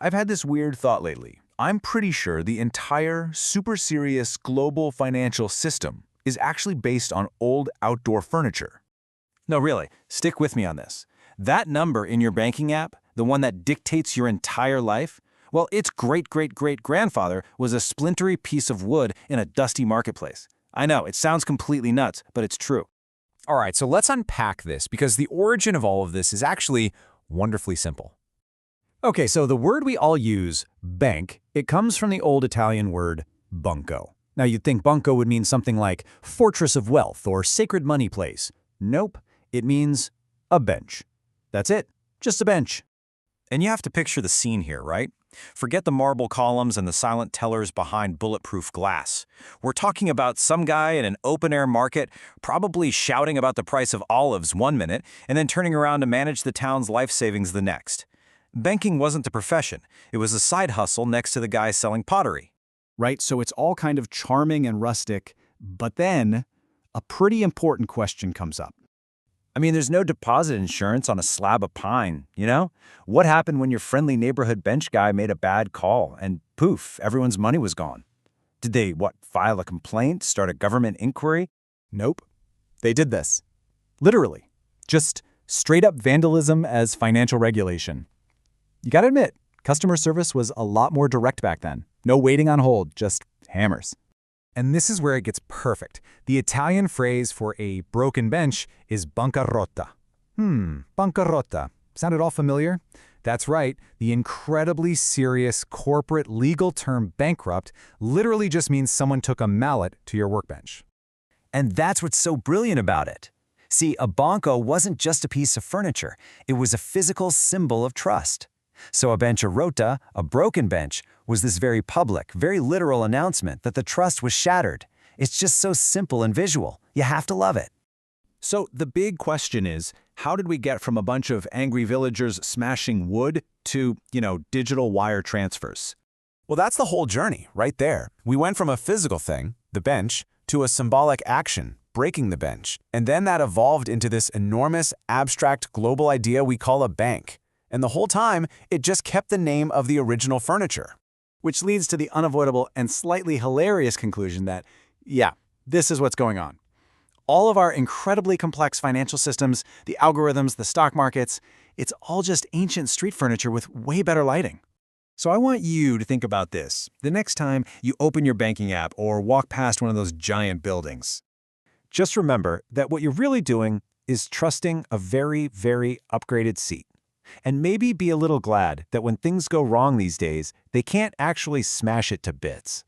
I've had this weird thought lately. I'm pretty sure the entire super serious global financial system is actually based on old outdoor furniture. No, really, stick with me on this. That number in your banking app, the one that dictates your entire life, well, its great-great-great-grandfather was a splintery piece of wood in a dusty marketplace. I know, it sounds completely nuts, but it's true. All right, so let's unpack this because the origin of all of this is actually wonderfully simple. Okay, so the word we all use, bank, it comes from the old Italian word banco. Now you'd think banco would mean something like fortress of wealth or sacred money place. Nope, it means a bench. That's it, just a bench. And you have to picture the scene here, right? Forget the marble columns and the silent tellers behind bulletproof glass. We're talking about some guy in an open-air market, probably shouting about the price of olives one minute and then turning around to manage the town's life savings the next. Banking wasn't a profession. It was a side hustle next to the guy selling pottery. Right, so it's all kind of charming and rustic, but then a pretty important question comes up. I mean, there's no deposit insurance on a slab of pine, you know? What happened when your friendly neighborhood bench guy made a bad call and poof, everyone's money was gone? Did they, file a complaint, start a government inquiry? Nope. They did this. Literally. Just straight up vandalism as financial regulation. You gotta admit, customer service was a lot more direct back then. No waiting on hold, just hammers. And this is where it gets perfect. The Italian phrase for a broken bench is bancarotta. Bancarotta. Sounded all familiar? That's right. The incredibly serious corporate legal term bankrupt literally just means someone took a mallet to your workbench. And that's what's so brilliant about it. See, a banco wasn't just a piece of furniture. It was a physical symbol of trust. So a bancarotta, a broken bench, was this very public, very literal announcement that the trust was shattered. It's just so simple and visual. You have to love it. So the big question is, how did we get from a bunch of angry villagers smashing wood to, digital wire transfers? Well, that's the whole journey, right there. We went from a physical thing, the bench, to a symbolic action, breaking the bench. And then that evolved into this enormous, abstract, global idea we call a bank. And the whole time, it just kept the name of the original furniture. Which leads to the unavoidable and slightly hilarious conclusion that, yeah, this is what's going on. All of our incredibly complex financial systems, the algorithms, the stock markets, it's all just ancient street furniture with way better lighting. So I want you to think about this the next time you open your banking app or walk past one of those giant buildings. Just remember that what you're really doing is trusting a very, very upgraded seat. And maybe be a little glad that when things go wrong these days, they can't actually smash it to bits.